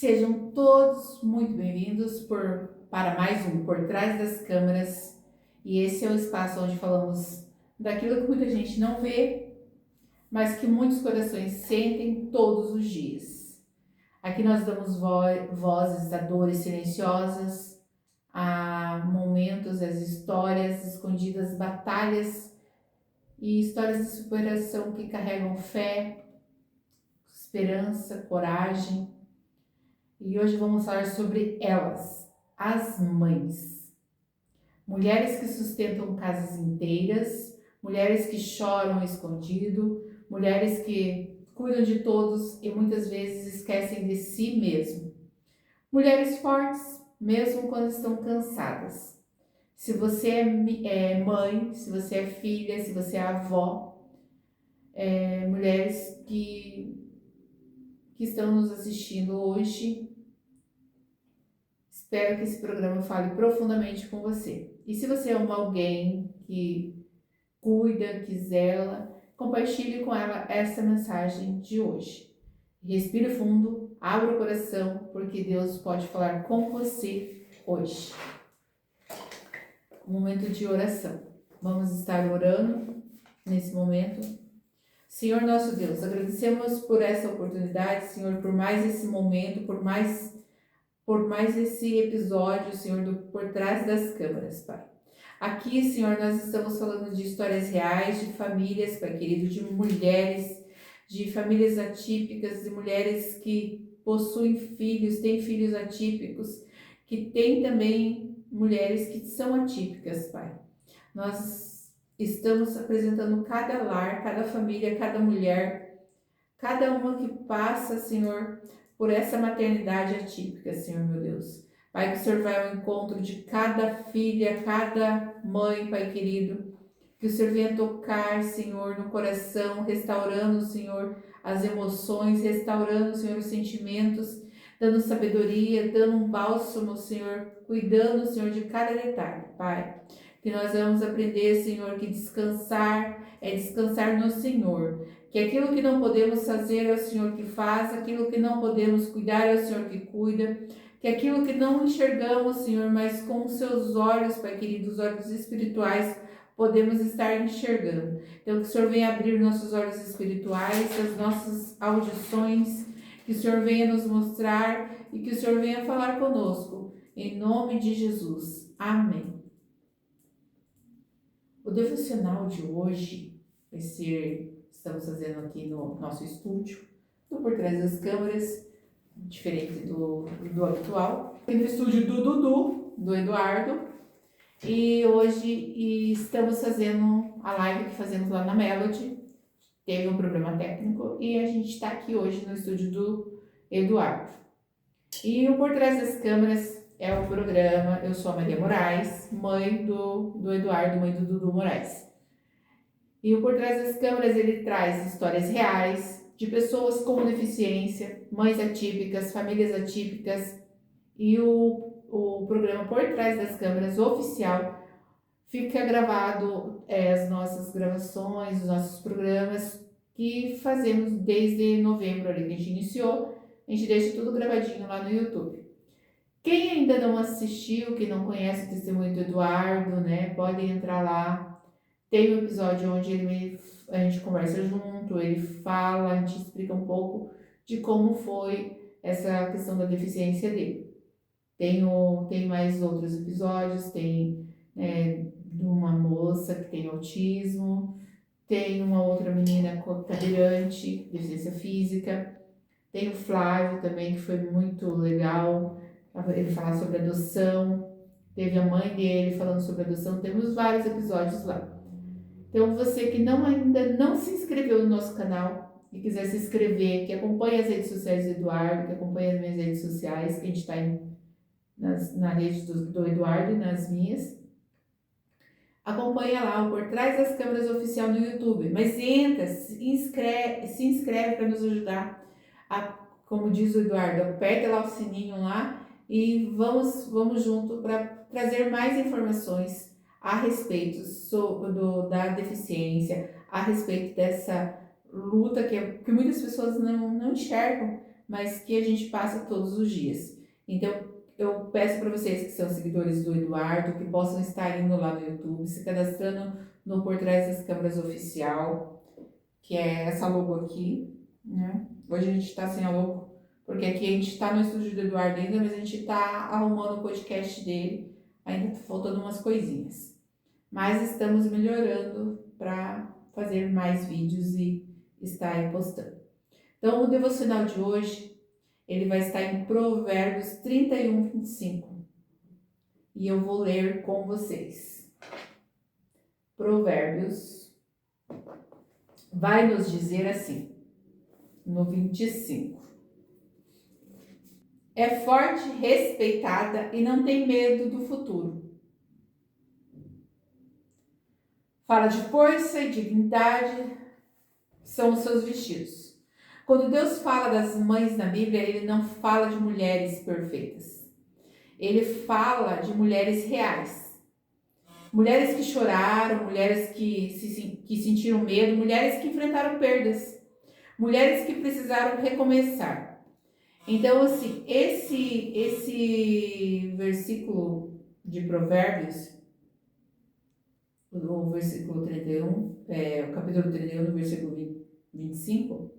Sejam todos muito bem-vindos para mais um Por Trás das Câmeras. E esse é o espaço onde falamos daquilo que muita gente não vê, mas que muitos corações sentem todos os dias. Aqui nós damos vozes a dores silenciosas, a momentos, as histórias escondidas, batalhas e histórias de superação que carregam fé, esperança, coragem. E hoje vamos falar sobre elas, as mães. Mulheres que sustentam casas inteiras, mulheres que choram escondido, mulheres que cuidam de todos e muitas vezes esquecem de si mesmo. Mulheres fortes, mesmo quando estão cansadas. Se você é mãe, se você é filha, se você é avó, mulheres que estão nos assistindo hoje, espero que esse programa fale profundamente com você. E se você é alguém que cuida, que zela, compartilhe com ela essa mensagem de hoje. Respire fundo, abra o coração, porque Deus pode falar com você hoje. Um momento de oração. Vamos estar orando nesse momento. Senhor nosso Deus, agradecemos por essa oportunidade, Senhor, por mais esse momento, por mais esse episódio, Senhor, do Por Trás das Câmeras, Pai. Aqui, Senhor, nós estamos falando de histórias reais, de famílias, Pai querido, de mulheres, de famílias atípicas, de mulheres que possuem filhos, têm filhos atípicos, que têm também mulheres que são atípicas, Pai. Nós estamos apresentando cada lar, cada família, cada mulher, cada uma que passa, Senhor, por essa maternidade atípica, Senhor meu Deus. Pai, que o Senhor vai ao encontro de cada filha, cada mãe, Pai querido. Que o Senhor venha tocar, Senhor, no coração, restaurando, Senhor, as emoções, restaurando, Senhor, os sentimentos, dando sabedoria, dando um bálsamo, Senhor, cuidando, Senhor, de cada detalhe, Pai. Que nós vamos aprender, Senhor, que descansar é descansar no Senhor. Que aquilo que não podemos fazer é o Senhor que faz, aquilo que não podemos cuidar é o Senhor que cuida, que aquilo que não enxergamos, Senhor, mas com os seus olhos, Pai querido, os olhos espirituais, podemos estar enxergando. Então, que o Senhor venha abrir nossos olhos espirituais, as nossas audições, que o Senhor venha nos mostrar e que o Senhor venha falar conosco, em nome de Jesus. Amém. O devocional de hoje vai ser, estamos fazendo aqui no nosso estúdio, Por Trás das Câmeras, diferente do habitual. Tem no estúdio do Dudu, do Eduardo, e hoje estamos fazendo a live que fazemos lá na Melody. Teve um problema técnico e a gente está aqui hoje no estúdio do Eduardo. E o Por Trás das Câmeras é o programa. Eu sou a Maria Moraes, mãe do Eduardo, mãe do Dudu Moraes. E o Por Trás das Câmeras, ele traz histórias reais de pessoas com deficiência, mães atípicas, famílias atípicas. E o programa Por Trás das Câmeras oficial fica gravado as nossas gravações, os nossos programas que fazemos desde novembro ali que a gente iniciou. A gente deixa tudo gravadinho lá no YouTube. Quem ainda não assistiu, que não conhece o testemunho do Eduardo, né, pode entrar lá. Tem um episódio onde a gente conversa junto, ele fala, a gente explica um pouco de como foi essa questão da deficiência dele. Tem mais outros episódios, tem de uma moça que tem autismo, tem uma outra menina cadeirante, deficiência física, tem o Flávio também, que foi muito legal, ele fala sobre adoção, teve a mãe dele falando sobre adoção, temos vários episódios lá. Então você que ainda não se inscreveu no nosso canal e quiser se inscrever, que acompanhe as redes sociais do Eduardo, que acompanhe as minhas redes sociais, que a gente está na rede do Eduardo e nas minhas, acompanha lá o Por Trás das Câmeras oficial no YouTube, mas entra, se inscreve para nos ajudar, como diz o Eduardo, aperta lá o sininho lá e vamos junto para trazer mais informações a respeito da deficiência, a respeito dessa luta que muitas pessoas não enxergam, mas que a gente passa todos os dias. Então, eu peço para vocês que são seguidores do Eduardo, que possam estar indo lá no YouTube, se cadastrando no Por Trás das Câmeras Oficial, que é essa logo aqui, né? Hoje a gente está sem a logo, porque aqui a gente está no estúdio do Eduardo ainda, mas a gente está arrumando o podcast dele, ainda tá faltando umas coisinhas. Mas estamos melhorando para fazer mais vídeos e estar aí postando. Então, o devocional de hoje, ele vai estar em Provérbios 31, 25. E eu vou ler com vocês. Provérbios vai nos dizer assim, no 25. É forte, respeitada e não tem medo do futuro. Fala de força e dignidade, são os seus vestidos. Quando Deus fala das mães na Bíblia, ele não fala de mulheres perfeitas. Ele fala de mulheres reais. Mulheres que choraram, mulheres que sentiram medo, mulheres que enfrentaram perdas, mulheres que precisaram recomeçar. Então, assim, esse versículo de Provérbios, o versículo 31, o capítulo 31, no versículo 25,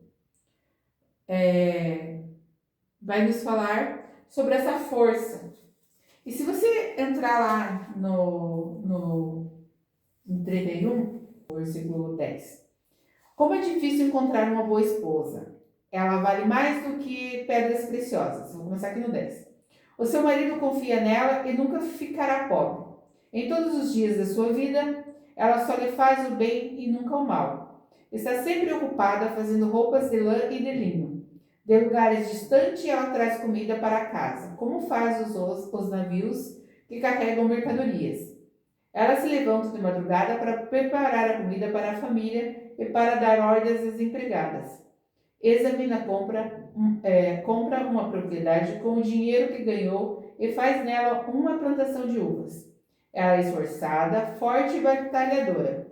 vai nos falar sobre essa força. E se você entrar lá no 31, versículo 10, como é difícil encontrar uma boa esposa. Ela vale mais do que pedras preciosas. Vou começar aqui no 10. O seu marido confia nela e nunca ficará pobre. Em todos os dias da sua vida, ela só lhe faz o bem e nunca o mal. Está sempre ocupada fazendo roupas de lã e de linho. De lugares distantes, ela traz comida para casa, como faz os navios que carregam mercadorias. Ela se levanta de madrugada para preparar a comida para a família e para dar ordens às empregadas. Examina compra uma propriedade com o dinheiro que ganhou e faz nela uma plantação de uvas. Ela é esforçada, forte e batalhadora.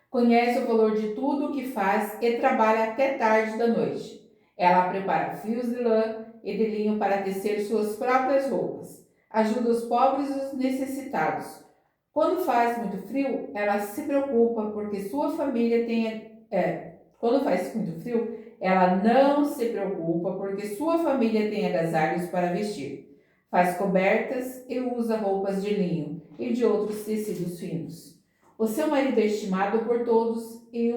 Conhece o valor de tudo o que faz e trabalha até tarde da noite. Ela prepara fios de lã e de linho para tecer suas próprias roupas. Ajuda os pobres e os necessitados. Quando faz muito frio, ela se preocupa porque sua família quando faz muito frio, ela não se preocupa porque sua família tem agasalhos para vestir. Faz cobertas e usa roupas de linho e de outros tecidos finos. O seu marido é estimado por todos e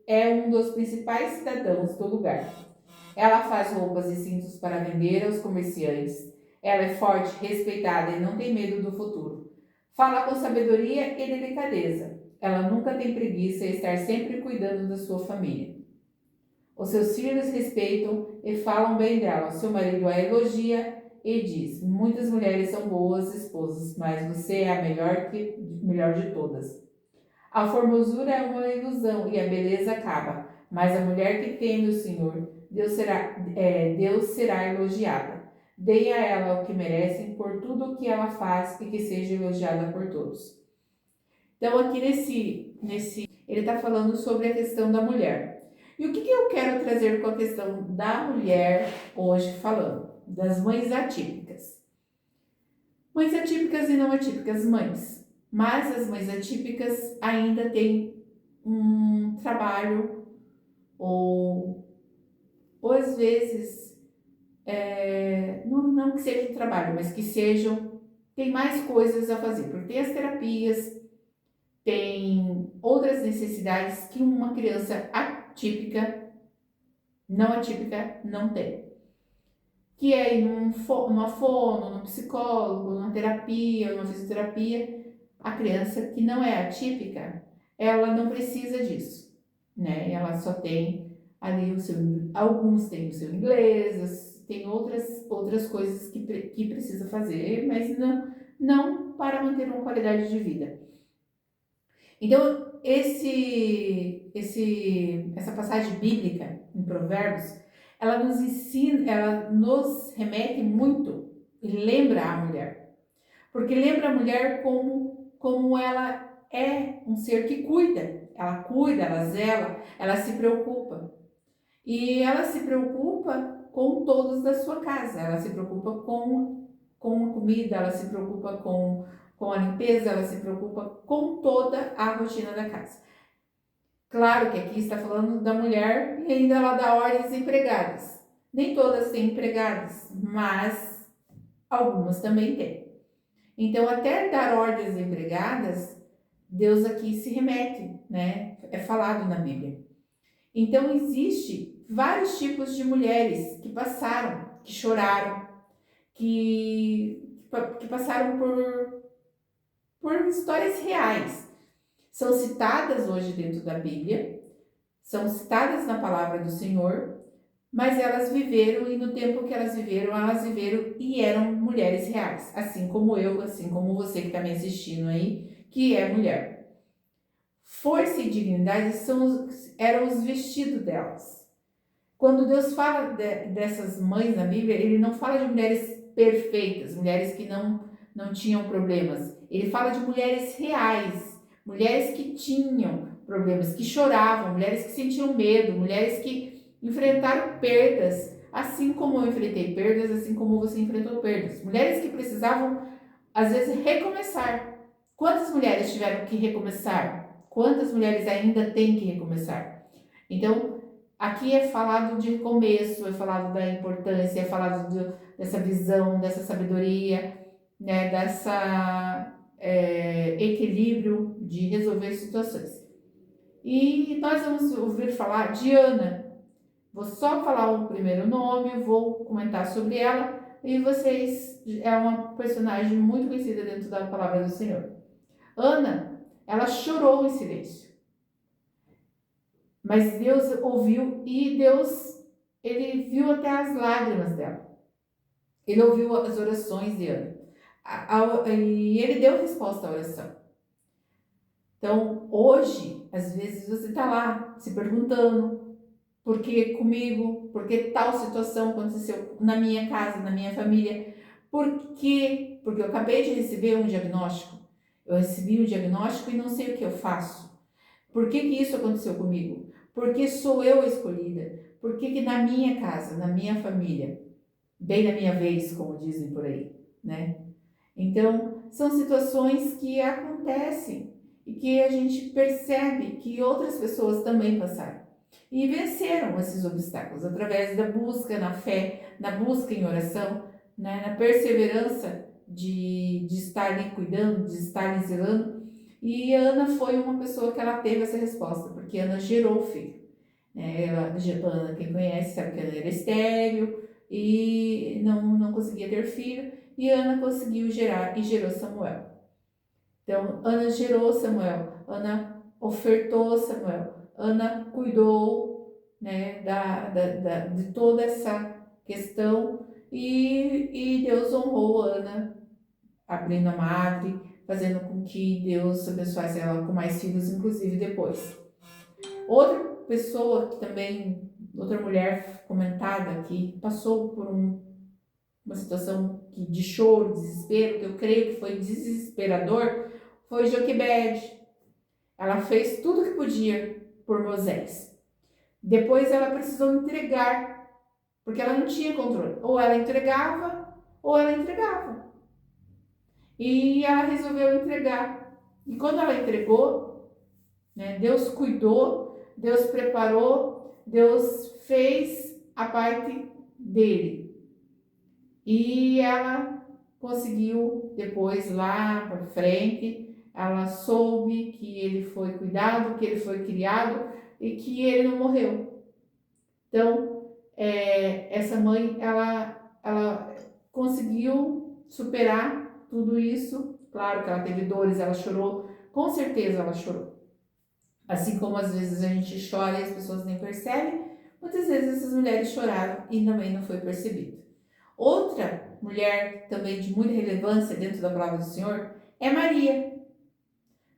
é um dos principais cidadãos do lugar. Ela faz roupas e cintos para vender aos comerciantes. Ela é forte, respeitada e não tem medo do futuro. Fala com sabedoria e delicadeza. Ela nunca tem preguiça e está sempre cuidando da sua família. Os seus filhos respeitam e falam bem dela. O seu marido a elogia e diz: muitas mulheres são boas esposas, mas você é a melhor de todas. A formosura é uma ilusão e a beleza acaba, mas a mulher que teme o Senhor, Deus será elogiada. Deem a ela o que merecem por tudo o que ela faz e que seja elogiada por todos. Então, aqui ele está falando sobre a questão da mulher. E o que eu quero trazer com a questão da mulher hoje falando? Das mães atípicas. Mães atípicas e não atípicas mães. Mas as mães atípicas ainda têm um trabalho ou às vezes, não que seja um trabalho, mas que tem mais coisas a fazer. Porque tem as terapias, tem outras necessidades que uma criança não atípica, não tem. Que é ir numa fono, num psicólogo, numa terapia, numa fisioterapia. A criança que não é atípica, ela não precisa disso, né? Ela só tem ali alguns têm o seu inglês, tem outras coisas que precisa fazer, mas não para manter uma qualidade de vida. Então, essa passagem bíblica em Provérbios, ela nos ensina, ela nos remete muito e lembra a mulher. Porque lembra a mulher como ela é um ser que cuida. Ela cuida, ela zela, ela se preocupa. E ela se preocupa com todos da sua casa, ela se preocupa com a comida, ela se preocupa com a limpeza, ela se preocupa com toda a rotina da casa. Claro que aqui está falando da mulher e ainda ela dá ordens empregadas. Nem todas têm empregadas, mas algumas também têm. Então, até dar ordens empregadas, Deus aqui se remete, né? É falado na Bíblia. Então, existe vários tipos de mulheres que passaram, que choraram, que passaram por histórias reais. São citadas hoje dentro da Bíblia, são citadas na palavra do Senhor, mas elas viveram e no tempo que elas viveram e eram mulheres reais, assim como eu, assim como você que está me assistindo aí, que é mulher. Força e dignidade eram os vestidos delas. Quando Deus fala dessas mães na Bíblia, ele não fala de mulheres perfeitas, mulheres que não tinham problemas. Ele fala de mulheres reais, mulheres que tinham problemas, que choravam, mulheres que sentiam medo, mulheres que enfrentaram perdas, assim como eu enfrentei perdas, assim como você enfrentou perdas. Mulheres que precisavam, às vezes, recomeçar. Quantas mulheres tiveram que recomeçar? Quantas mulheres ainda têm que recomeçar? Então, aqui é falado de começo, é falado da importância, é falado dessa visão, dessa sabedoria, né, dessa equilíbrio de resolver situações. E nós vamos ouvir falar de Ana. Vou só falar o primeiro nome, vou comentar sobre ela e vocês, é uma personagem muito conhecida dentro da palavra do Senhor. Ana, ela chorou em silêncio, mas Deus ouviu e Deus, ele viu até as lágrimas dela. Ele ouviu as orações de Ana e ele deu resposta à oração. Então, hoje, às vezes você está lá se perguntando por que comigo, por que tal situação aconteceu na minha casa, na minha família, por quê? Porque eu acabei de receber um diagnóstico. Eu recebi um diagnóstico e não sei o que eu faço. Por que isso aconteceu comigo? Por que sou eu a escolhida? Por que na minha casa, na minha família, bem na minha vez, como dizem por aí, né? Então, são situações que acontecem e que a gente percebe que outras pessoas também passaram e venceram esses obstáculos através da busca na fé, na busca em oração, né? Na perseverança de estar ali cuidando, de estar ali zelando. E Ana foi uma pessoa que ela teve essa resposta, porque Ana gerou o filho. Ana, quem conhece, sabe que Ana era estéril e não conseguia ter filho, e Ana conseguiu gerar e gerou Samuel. Então, Ana gerou Samuel, Ana ofertou Samuel, Ana cuidou, né, de toda essa questão e Deus honrou Ana, abrindo a madre, fazendo com que Deus abençoasse ela com mais filhos, inclusive depois. Outra pessoa que também, outra mulher comentada que passou por uma situação de choro, desespero, que eu creio que foi desesperador, foi Joquebede. Ela fez tudo o que podia por Moisés. Depois ela precisou entregar, porque ela não tinha controle. Ou ela entregava, ou ela entregava. E ela resolveu entregar. E quando ela entregou, né, Deus cuidou, Deus preparou, Deus fez a parte dele. E ela conseguiu depois lá para frente, ela soube que ele foi cuidado, que ele foi criado e que ele não morreu. Então, essa mãe, ela conseguiu superar tudo isso. Claro que ela teve dores, ela chorou, com certeza ela chorou. Assim como às vezes a gente chora e as pessoas nem percebem, muitas vezes essas mulheres choraram e também não foi percebido. Outra mulher também de muita relevância dentro da palavra do Senhor é Maria.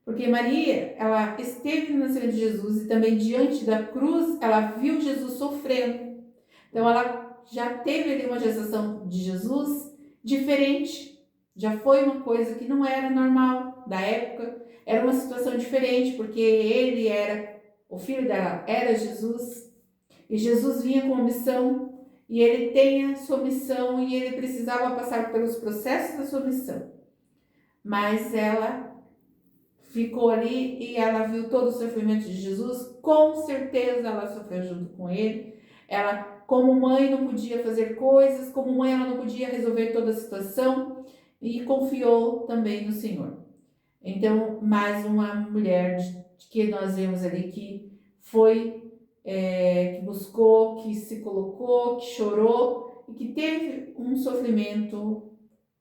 Porque Maria, ela esteve no nascimento de Jesus e também diante da cruz, ela viu Jesus sofrendo. Então ela já teve ali uma gestação de Jesus diferente. Já foi uma coisa que não era normal da época. Era uma situação diferente, porque ele era, o filho dela era Jesus. E Jesus vinha com uma missão, e ele tem a sua missão, e ele precisava passar pelos processos da sua missão. Mas ela ficou ali e ela viu todo o sofrimento de Jesus, com certeza ela sofreu junto com ele. Ela, como mãe, não podia fazer coisas, como mãe, ela não podia resolver toda a situação e confiou também no Senhor. Então, mais uma mulher que nós vemos ali que foi, que buscou, que se colocou, que chorou e que teve um sofrimento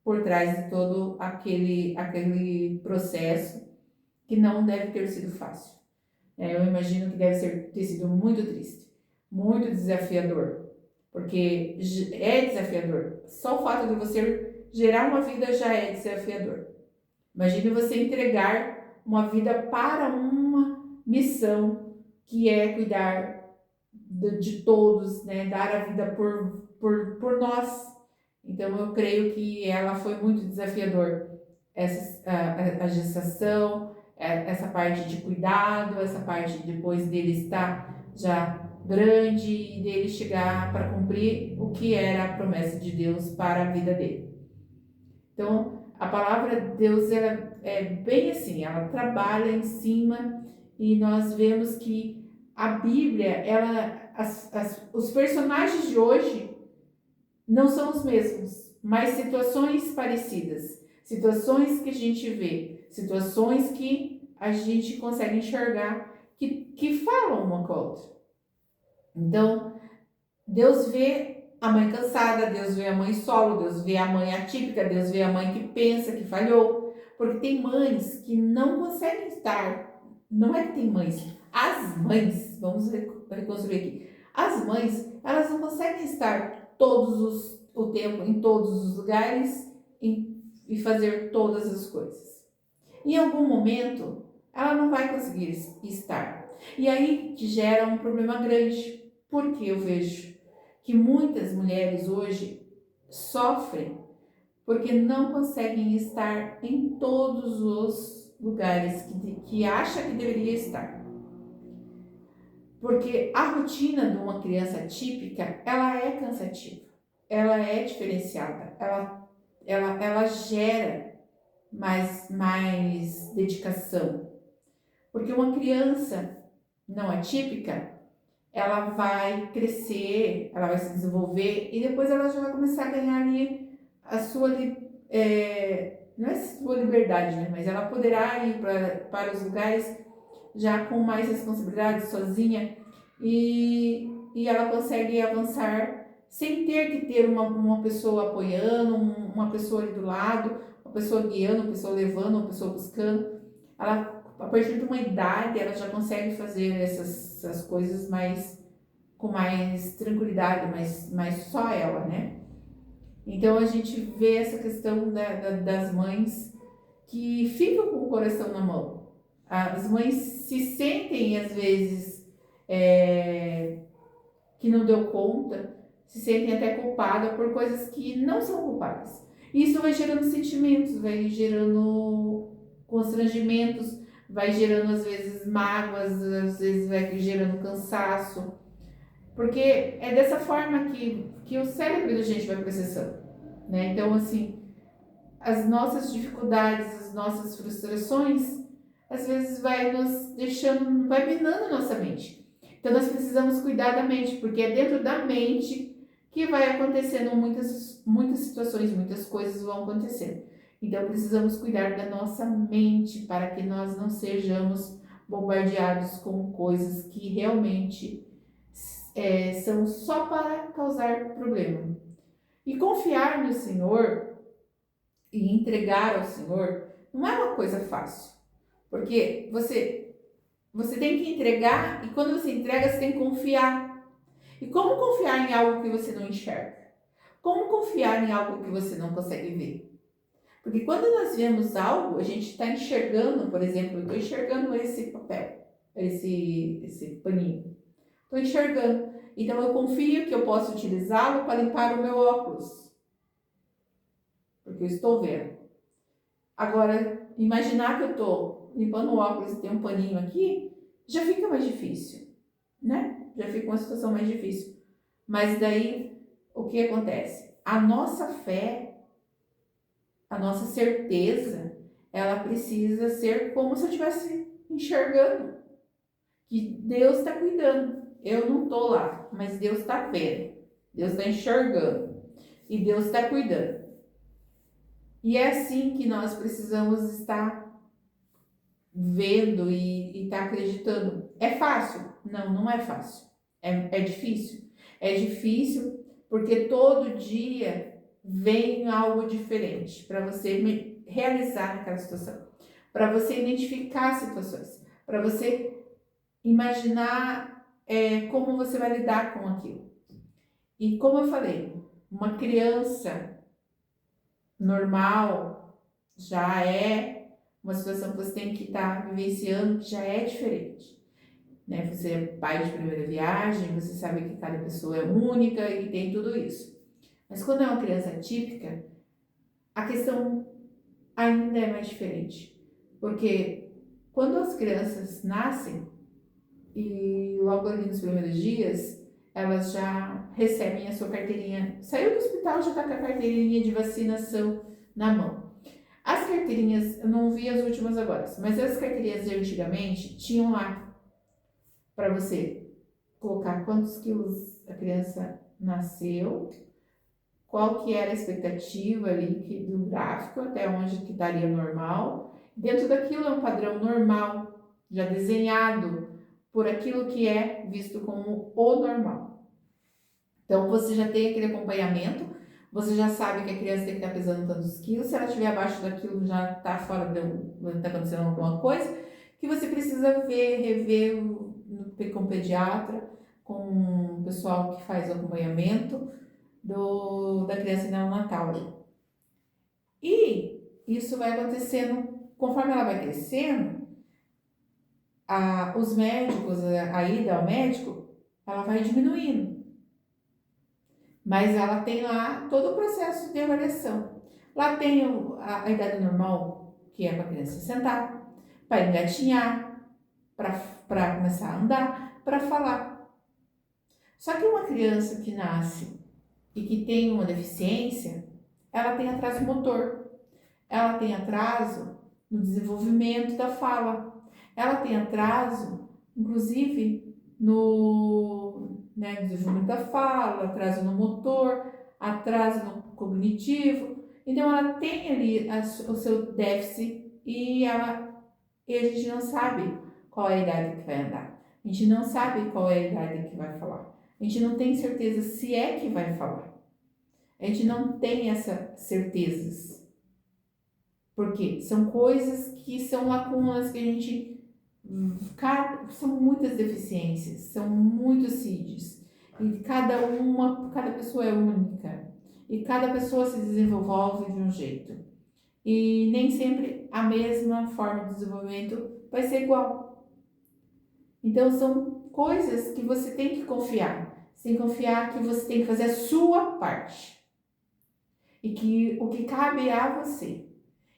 por trás de todo aquele processo que não deve ter sido fácil. Eu imagino que deve ter sido muito triste, muito desafiador, porque é desafiador. Só o fato de você gerar uma vida já é desafiador. Imagine você entregar uma vida para uma missão que é cuidar de todos, né? Dar a vida por nós. Então eu creio que ela foi muito desafiador. A gestação, essa parte de cuidado, essa parte depois dele estar já grande e dele chegar para cumprir o que era a promessa de Deus para a vida dele. Então, a palavra de Deus ela é bem assim, ela trabalha em cima e nós vemos que a Bíblia, os personagens de hoje não são os mesmos, mas situações parecidas, situações que a gente vê, situações que a gente consegue enxergar, que falam uma com a outra. Então, Deus vê a mãe cansada, Deus vê a mãe solo, Deus vê a mãe atípica, Deus vê a mãe que pensa, que falhou. Porque tem mães que não conseguem estar, não é que tem mães, as mães, vamos reconstruir aqui, as mães, elas não conseguem estar o tempo em todos os lugares e fazer todas as coisas. Em algum momento, ela não vai conseguir estar. E aí gera um problema grande, porque eu vejo que muitas mulheres hoje sofrem porque não conseguem estar em todos os lugares que acha que deveria estar. Porque a rotina de uma criança típica, ela é cansativa, ela é diferenciada, ela gera mais dedicação. Porque uma criança não atípica, ela vai crescer, ela vai se desenvolver e depois ela já vai começar a ganhar ali a sua, não é sua liberdade, né? Mas ela poderá ir para os lugares já com mais responsabilidade, sozinha, e ela consegue avançar sem ter que ter uma pessoa apoiando, uma pessoa ali do lado, uma pessoa guiando, uma pessoa levando, uma pessoa buscando. Ela, a partir de uma idade, ela já consegue fazer essas coisas com mais tranquilidade, mais só ela, né? Então a gente vê essa questão das mães que ficam com o coração na mão. As mães se sentem, às vezes, que não deu conta, se sentem até culpadas por coisas que não são culpadas. E isso vai gerando sentimentos, vai gerando constrangimentos, vai gerando, às vezes, mágoas, às vezes vai gerando cansaço. Porque é dessa forma que o cérebro da gente vai processando, né? Então, assim, as nossas dificuldades, as nossas frustrações, às vezes vai nos deixando, vai minando a nossa mente. Então, nós precisamos cuidar da mente, porque é dentro da mente que vai acontecendo muitas situações, muitas coisas vão acontecendo. Então, precisamos cuidar da nossa mente para que nós não sejamos bombardeados com coisas que realmente são só para causar problema. E confiar no Senhor e entregar ao Senhor não é uma coisa fácil, porque você tem que entregar e quando você entrega você tem que confiar. E como confiar em algo que você não enxerga? Como confiar em algo que você não consegue ver? Porque quando nós vemos algo, a gente está enxergando, por exemplo, eu estou enxergando esse papel, esse paninho. Estou enxergando. Então eu confio que eu posso utilizá-lo para limpar o meu óculos. Porque eu estou vendo. Agora, imaginar que eu estou limpando o óculos e tem um paninho aqui, já fica mais difícil, né? Já fica uma situação mais difícil. Mas daí, o que acontece? A nossa fé, a nossa certeza, ela precisa ser como se eu estivesse enxergando que Deus está cuidando. Eu não estou lá, mas Deus está vendo. Deus está enxergando. E Deus está cuidando. E é assim que nós precisamos estar vendo e estar acreditando. É fácil? Não, não é fácil. É difícil. É difícil porque todo dia vem algo diferente para você realizar naquela situação, para você identificar situações, para você imaginar como você vai lidar com aquilo. E como eu falei, uma criança normal já é uma situação que você tem que estar vivenciando que já é diferente. Né? Você é pai de primeira viagem, você sabe que cada pessoa é única e tem tudo isso. Mas quando é uma criança atípica, a questão ainda é mais diferente. Porque quando as crianças nascem, e logo ali nos primeiros dias, elas já recebem a sua carteirinha. Saiu do hospital, já está com a carteirinha de vacinação na mão. As carteirinhas, eu não vi as últimas agora, mas as carteirinhas de antigamente tinham lá para você colocar quantos quilos a criança nasceu, qual que era a expectativa ali do gráfico, até onde que estaria normal. Dentro daquilo é um padrão normal, já desenhado por aquilo que é visto como o normal. Então você já tem aquele acompanhamento, você já sabe que a criança tem que estar pesando tantos quilos, se ela estiver abaixo daquilo já está fora, está acontecendo alguma coisa, que você precisa rever com o pediatra, com o pessoal que faz o acompanhamento da criança neonatal. E isso vai acontecendo, conforme ela vai crescendo, os médicos, a ida ao médico, ela vai diminuindo. Mas ela tem lá todo o processo de avaliação. Lá tem a idade normal, que é para a criança sentar, para engatinhar, para começar a andar, para falar. Só que uma criança que nasce e que tem uma deficiência, ela tem atraso motor, ela tem atraso no desenvolvimento da fala, ela tem atraso, inclusive, no desenvolvimento da fala, atraso no motor, atraso no cognitivo. Então, ela tem ali o seu déficit e a gente não sabe qual é a idade que vai andar. A gente não sabe qual é a idade que vai falar. A gente não tem certeza se é que vai falar. A gente não tem essas certezas. Porque são coisas que são lacunas que a gente... São muitas deficiências, são muitos CIDs. E cada pessoa é única. E cada pessoa se desenvolve de um jeito. E nem sempre a mesma forma de desenvolvimento vai ser igual. Então são coisas que você tem que confiar. Você tem que confiar que você tem que fazer a sua parte. E que o que cabe é a você.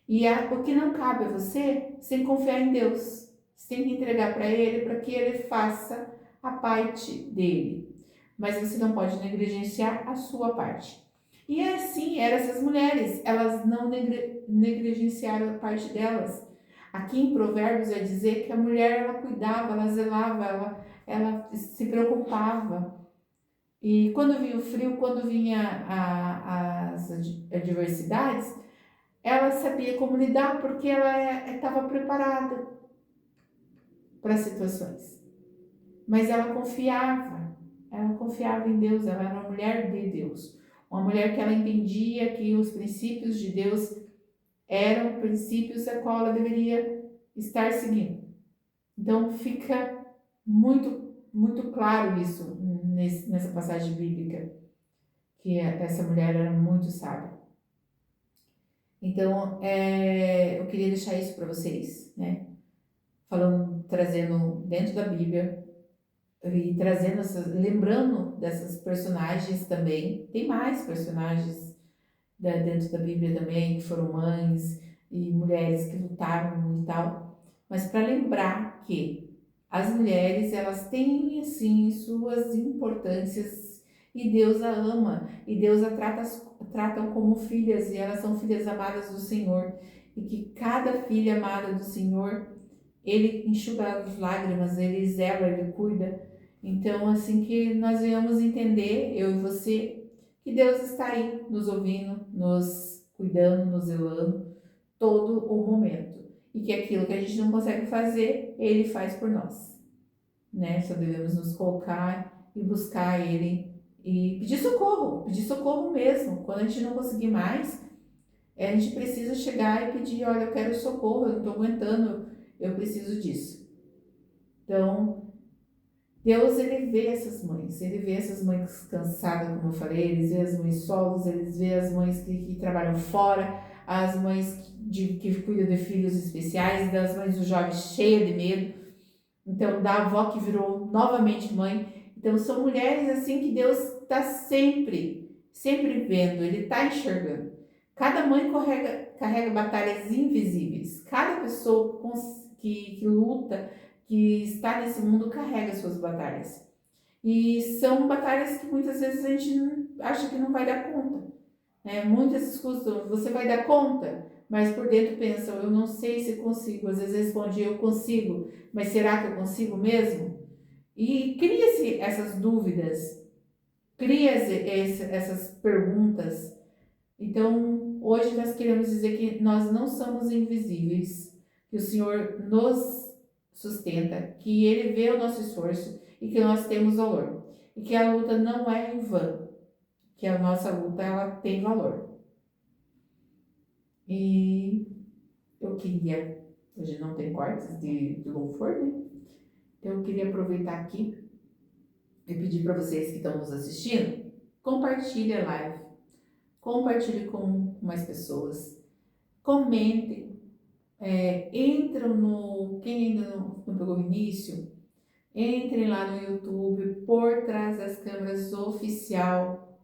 E o que não cabe a você, você tem que confiar em Deus. Você tem que entregar para Ele, para que Ele faça a parte dele. Mas você não pode negligenciar a sua parte. E assim eram essas mulheres. Elas não negligenciaram a parte delas. Aqui em Provérbios vai dizer que a mulher, ela cuidava, ela zelava, ela se preocupava. E quando vinha o frio, quando vinha as adversidades, ela sabia como lidar porque ela estava preparada para as situações. Mas ela confiava em Deus, ela era uma mulher de Deus. Uma mulher que ela entendia que os princípios de Deus eram princípios a qual ela deveria estar seguindo. Então fica muito, muito claro isso nessa passagem bíblica, que essa mulher era muito sábia. Então, eu queria deixar isso para vocês, né? Falando, trazendo dentro da Bíblia e trazendo lembrando dessas personagens também. Tem mais personagens dentro da Bíblia também, que foram mães e mulheres que lutaram e tal. Mas para lembrar que As mulheres, elas têm, assim, suas importâncias e Deus a ama, e Deus a trata como filhas, e elas são filhas amadas do Senhor, e que cada filha amada do Senhor, Ele enxuga as lágrimas, Ele zela, Ele cuida. Então, assim que nós venhamos entender, eu e você, que Deus está aí nos ouvindo, nos cuidando, nos zelando, todo o momento. E que aquilo que a gente não consegue fazer, Ele faz por nós, né? Só devemos nos colocar e buscar Ele e pedir socorro mesmo. Quando a gente não conseguir mais, a gente precisa chegar e pedir, olha, eu quero socorro, eu não estou aguentando, eu preciso disso. Então, Deus, Ele vê essas mães cansadas, como eu falei, Ele vê as mães solos, Ele vê as mães que trabalham fora, as mães que cuidam de filhos especiais, das mães dos jovens cheias de medo, então da avó que virou novamente mãe. Então são mulheres assim que Deus está sempre vendo, Ele está enxergando. Cada mãe carrega batalhas invisíveis, cada pessoa que luta, que está nesse mundo, carrega suas batalhas. E são batalhas que muitas vezes a gente acha que não vai dar conta, né? Muitas escutam, você vai dar conta? Mas por dentro pensam, eu não sei se consigo. Às vezes responde, eu consigo, mas será que eu consigo mesmo? E cria-se essas dúvidas, cria-se essas perguntas. Então, hoje nós queremos dizer que nós não somos invisíveis, que o Senhor nos sustenta, que Ele vê o nosso esforço e que nós temos valor. E que a luta não é em vão, que a nossa luta ela tem valor. E eu queria, hoje não tem cortes de louvor, né? Então eu queria aproveitar aqui e pedir para vocês que estão nos assistindo, compartilhe a live, compartilhe com mais pessoas, comentem, entram no, quem ainda não pegou o início, entrem lá no YouTube, por trás das câmeras oficial,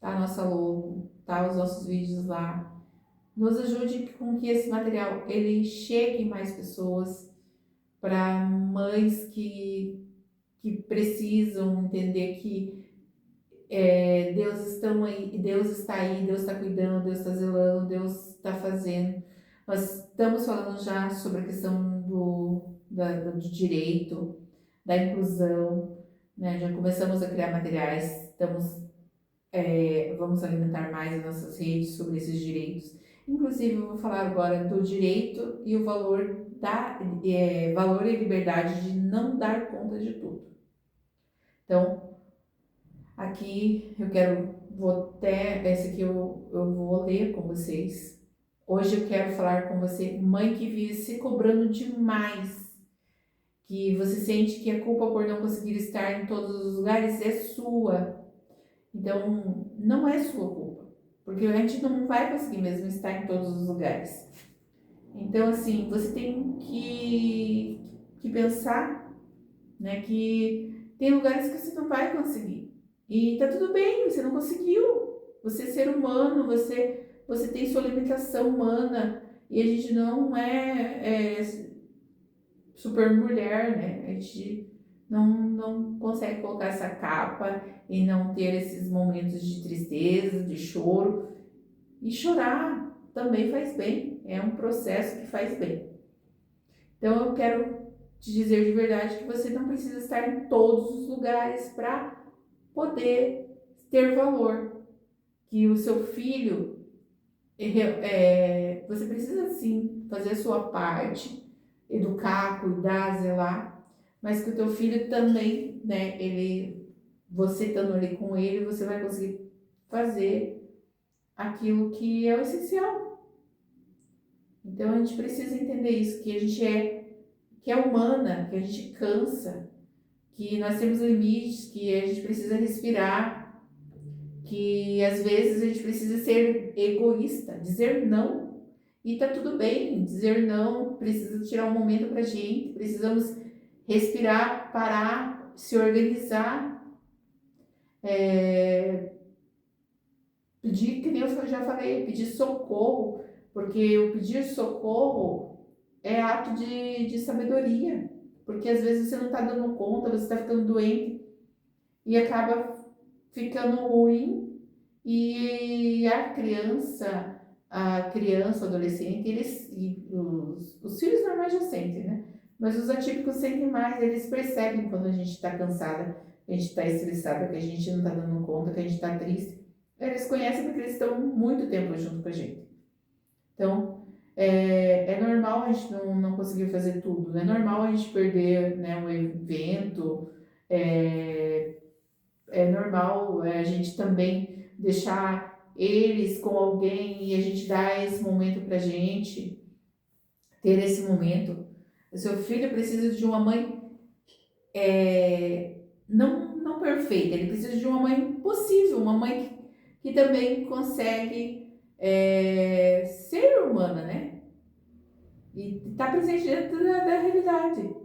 tá a nossa logo, tá os nossos vídeos lá. Nos ajude com que esse material ele chegue em mais pessoas, para mães que precisam entender que Deus estão aí, Deus está aí, Deus está cuidando, Deus está zelando, Deus está fazendo. Nós estamos falando já sobre a questão do direito, da inclusão, né? Já começamos a criar materiais, vamos alimentar mais as nossas redes sobre esses direitos. Inclusive, eu vou falar agora do direito e o valor valor e liberdade de não dar conta de tudo. Então, aqui esse aqui eu vou ler com vocês. Hoje eu quero falar com você, mãe que vive se cobrando demais, que você sente que a culpa por não conseguir estar em todos os lugares é sua. Então, não é sua culpa, porque a gente não vai conseguir mesmo estar em todos os lugares. Então, assim, você tem que pensar, né, que tem lugares que você não vai conseguir. E tá tudo bem, você não conseguiu. Você é ser humano, você tem sua limitação humana, e a gente não é super mulher, né? A gente não consegue colocar essa capa e não ter esses momentos de tristeza, de choro. E chorar também faz bem, é um processo que faz bem. Então eu quero te dizer de verdade que você não precisa estar em todos os lugares para poder ter valor. Que o seu filho, você precisa sim fazer a sua parte, educar, cuidar, zelar, mas que o teu filho também, né, você estando ali com ele, você vai conseguir fazer aquilo que é o essencial. Então a gente precisa entender isso, que a gente que é humana, que a gente cansa, que nós temos limites, que a gente precisa respirar, que às vezes a gente precisa ser egoísta, dizer não. E tá tudo bem dizer não, precisa tirar um momento pra gente, precisamos respirar, parar, se organizar, pedir, que nem eu já falei, pedir socorro, porque o pedir socorro é ato de sabedoria. porque às vezes você não está dando conta, você está ficando doente e acaba ficando ruim e o adolescente, os filhos normais já sentem, né? Mas os atípicos sentem mais, eles percebem quando a gente está cansada, que a gente está estressada, que a gente não está dando conta, que a gente está triste. Eles conhecem porque eles estão muito tempo junto com a gente. Então, é normal a gente não conseguir fazer tudo, é normal a gente perder, né, um evento, é normal a gente também deixar eles com alguém e a gente dar esse momento pra gente, ter esse momento. O seu filho precisa de uma mãe não perfeita, ele precisa de uma mãe possível, uma mãe que também consegue ser humana, né? E estar presente dentro da realidade.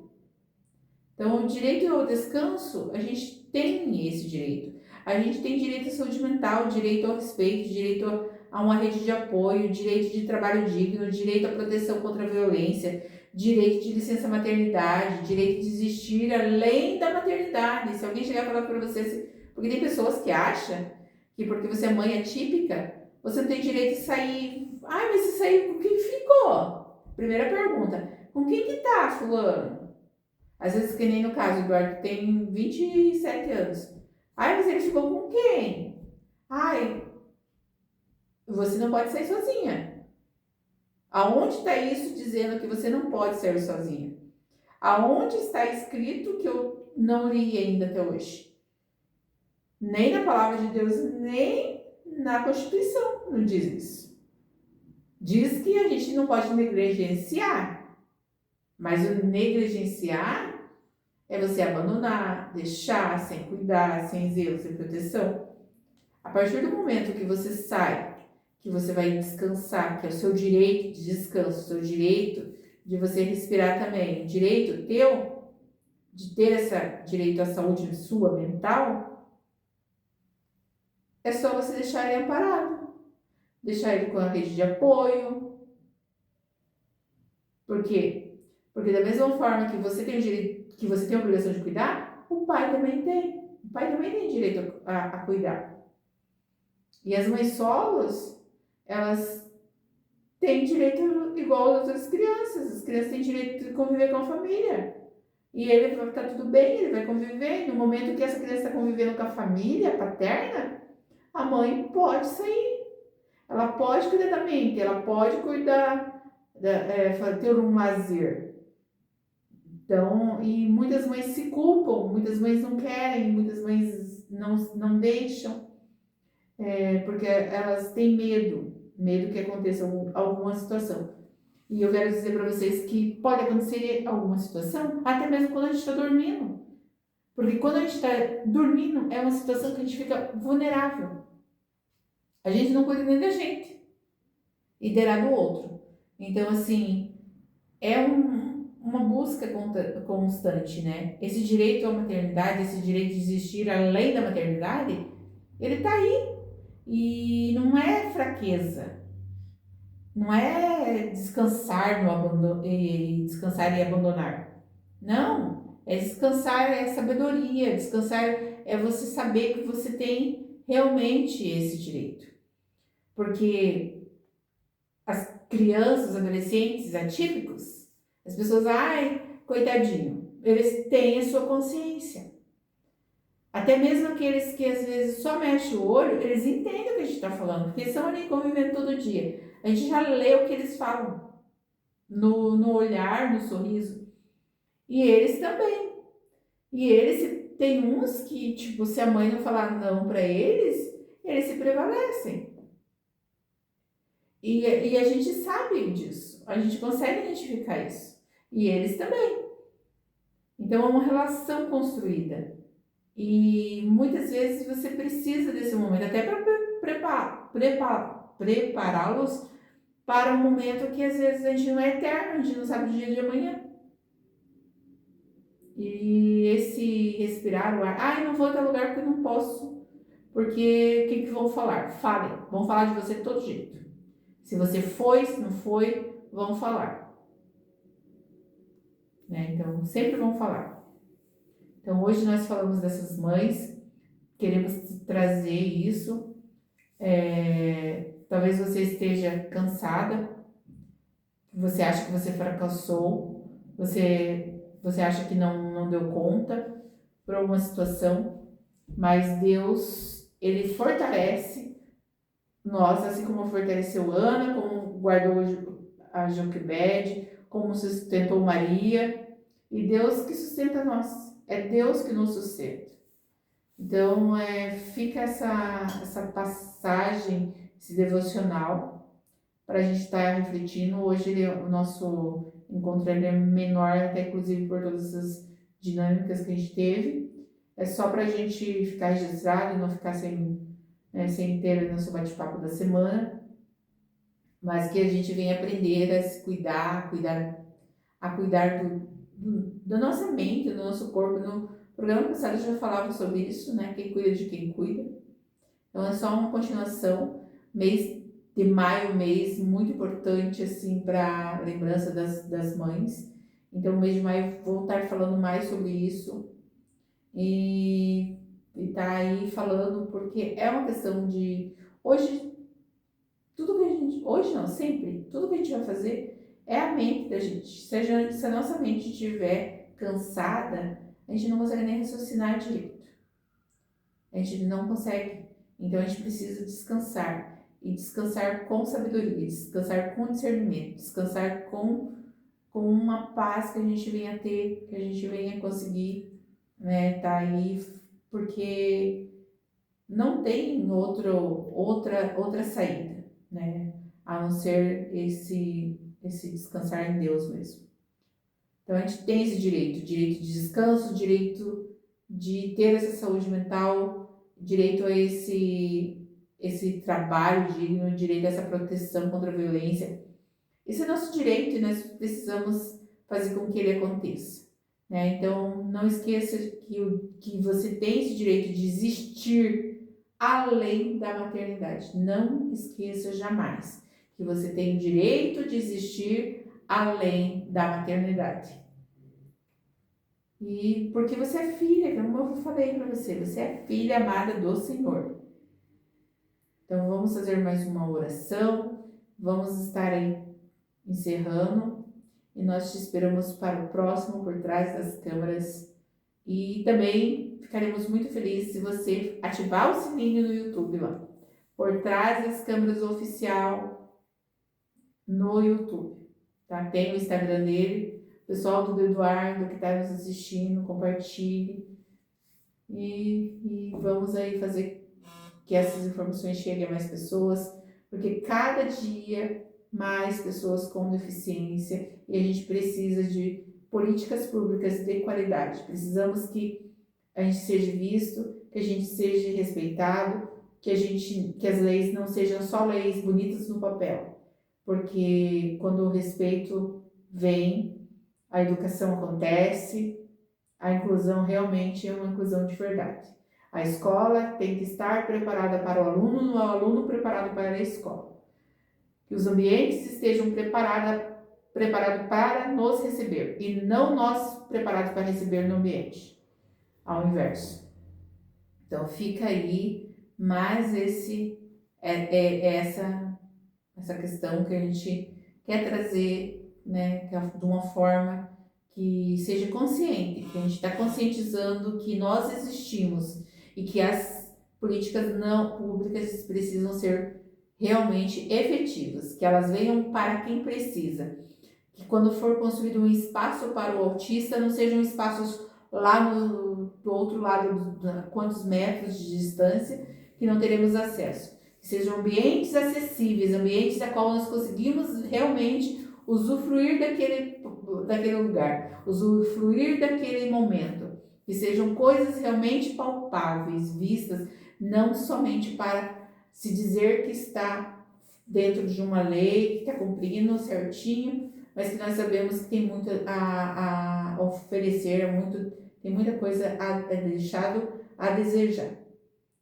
Então, o direito ao descanso, a gente tem esse direito. A gente tem direito à saúde mental, direito ao respeito, direito a uma rede de apoio, direito de trabalho digno, direito à proteção contra a violência, direito de licença maternidade, direito de existir além da maternidade. Se alguém chegar a falar para você, porque tem pessoas que acham que porque você é mãe atípica, você não tem direito de sair. Ai, mas você saiu com quem ficou? Primeira pergunta, com quem que tá, fulano? Às vezes, que nem no caso, o Eduardo tem 27 anos. Ai, mas ele ficou com quem? Ai, você não pode sair sozinha. Aonde está isso dizendo que você não pode sair sozinha? Aonde está escrito que eu não li ainda até hoje? Nem na palavra de Deus, nem na Constituição não diz isso. Diz que a gente não pode negligenciar, mas o negligenciar é você abandonar, deixar, sem cuidar, sem zelo, sem proteção. A partir do momento que você sai, que você vai descansar, que é o seu direito de descanso, o seu direito de você respirar também, o direito teu de ter esse direito à saúde sua mental, é só você deixar ele amparado, deixar ele com a rede de apoio. Por quê? Porque da mesma forma que você tem o direito, que você tem a obrigação de cuidar, o pai também tem. O pai também tem direito a cuidar. E as mães solos, elas têm direito igual às outras crianças. As crianças têm direito de conviver com a família. E ele vai estar tudo bem, ele vai conviver. No momento que essa criança está convivendo com a família paterna, a mãe pode sair. Ela pode cuidar da mente, ela pode cuidar, ter um lazer. Então, e muitas mães se culpam, muitas mães não querem, muitas mães não deixam, porque elas têm medo que aconteça alguma situação. E eu quero dizer para vocês que pode acontecer alguma situação, até mesmo quando a gente está dormindo. Porque quando a gente está dormindo, é uma situação que a gente fica vulnerável. A gente não cuida nem da gente e terá do outro. Então, assim, é uma busca constante, né? Esse direito à maternidade, esse direito de existir além da maternidade, ele tá aí. E não é fraqueza, não é descansar no abandono e descansar e abandonar. Não, é descansar, é sabedoria, descansar é você saber que você tem realmente esse direito. Porque as crianças, adolescentes atípicos, as pessoas, ai, coitadinho, eles têm a sua consciência. Até mesmo aqueles que às vezes só mexem o olho, eles entendem o que a gente está falando, porque eles estão ali convivendo todo dia. A gente já lê o que eles falam no olhar, no sorriso. E eles também. E eles, tem uns que, tipo, se a mãe não falar não para eles se prevalecem. E a gente sabe disso, a gente consegue identificar isso. E eles também. Então é uma relação construída. E muitas vezes você precisa desse momento, até para prepará-los para um momento que às vezes a gente não é eterno, a gente não sabe o dia de amanhã. E esse respirar o ar, ai, não vou a tal lugar porque eu não posso, porque o que vão falar? Falem, vão falar de você de todo jeito. Se você foi, se não foi, vão falar. né? Então, sempre vão falar. Então, hoje nós falamos dessas mães, queremos trazer isso. Talvez você esteja cansada, você acha que você fracassou, você acha que não deu conta por alguma situação, mas Deus, Ele fortalece nós, assim como fortaleceu Ana, como guardou a Joquebede, como sustentou Maria, e Deus que sustenta nós, é Deus que nos sustenta. Então, fica essa passagem, esse devocional, para a gente estar refletindo. Hoje o nosso encontro ele é menor, até inclusive por todas essas dinâmicas que a gente teve. É só para a gente ficar registrado e não ficar sem ter o nosso bate-papo da semana, mas que a gente venha aprender a se a cuidar da nossa mente, do nosso corpo. No programa passado eu já falava sobre isso, né? Quem cuida de quem cuida. Então é só uma continuação. Mês de maio, mês muito importante assim para lembrança das mães. Então no mês de maio vou estar falando mais sobre isso e tá aí falando porque é uma questão de hoje tudo que a gente hoje não sempre tudo que a gente vai fazer é a mente da gente. Se a nossa mente estiver cansada, a gente não consegue nem raciocinar direito. A gente não consegue. Então a gente precisa descansar. E descansar com sabedoria, descansar com discernimento, descansar com uma paz que a gente venha ter, que a gente venha conseguir, né, tá aí, porque não tem outra saída, né, a não ser esse descansar em Deus mesmo. Então a gente tem esse direito de descanso, direito de ter essa saúde mental, direito a esse trabalho digno, direito a essa proteção contra a violência. Esse é nosso direito e nós precisamos fazer com que ele aconteça, né? Então não esqueça que você tem esse direito de existir além da maternidade. Não esqueça jamais que você tem o direito de existir além da maternidade. E porque você é filha, como eu falei para você é filha amada do Senhor. Então vamos fazer mais uma oração, vamos estar aí encerrando e nós te esperamos para o próximo Por Trás das Câmeras e também ficaremos muito felizes se você ativar o sininho no YouTube lá, Por Trás das Câmeras Oficial no YouTube, tá? Tem o Instagram dele, pessoal do Eduardo que está nos assistindo, compartilhe e vamos aí fazer que essas informações cheguem a mais pessoas, porque cada dia mais pessoas com deficiência e a gente precisa de políticas públicas de qualidade. Precisamos que a gente seja visto, que a gente seja respeitado, que as leis não sejam só leis bonitas no papel, porque quando o respeito vem, a educação acontece, a inclusão realmente é uma inclusão de verdade. A escola tem que estar preparada para o aluno, não é o aluno preparado para a escola. Que os ambientes estejam preparados para nos receber e não nós preparados para receber no ambiente, ao inverso. Então fica aí mais essa questão que a gente quer trazer, né, de uma forma que seja consciente, que a gente está conscientizando que nós existimos e que as políticas não públicas precisam ser realmente efetivas, que elas venham para quem precisa, que quando for construído um espaço para o autista, não sejam espaços lá do outro lado, quantos metros de distância, que não teremos acesso. Que sejam ambientes acessíveis, ambientes a qual nós conseguimos realmente usufruir daquele lugar, usufruir daquele momento. Que sejam coisas realmente palpáveis, vistas, não somente para se dizer que está dentro de uma lei, que está cumprindo certinho, mas que nós sabemos que tem muito a oferecer, tem muita coisa deixado a desejar.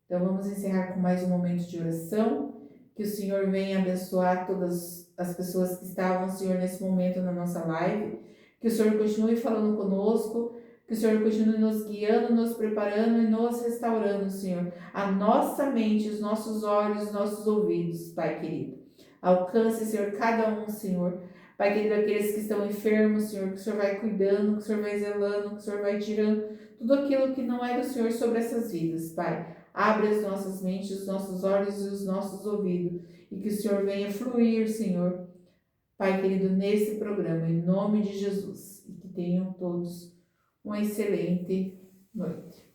Então vamos encerrar com mais um momento de oração, que o Senhor venha abençoar todas as pessoas que estavam, Senhor, nesse momento na nossa live, Que o Senhor continue falando conosco, que o Senhor continue nos guiando, nos preparando e nos restaurando, Senhor. A nossa mente, os nossos olhos, os nossos ouvidos, Pai querido. Alcance, Senhor, cada um, Senhor. Pai querido, aqueles que estão enfermos, Senhor, que o Senhor vai cuidando, que o Senhor vai zelando, que o Senhor vai tirando tudo aquilo que não é do Senhor sobre essas vidas, Pai. Abre as nossas mentes, os nossos olhos e os nossos ouvidos. E que o Senhor venha fluir, Senhor, Pai querido, nesse programa, em nome de Jesus. E que tenham todos uma excelente noite.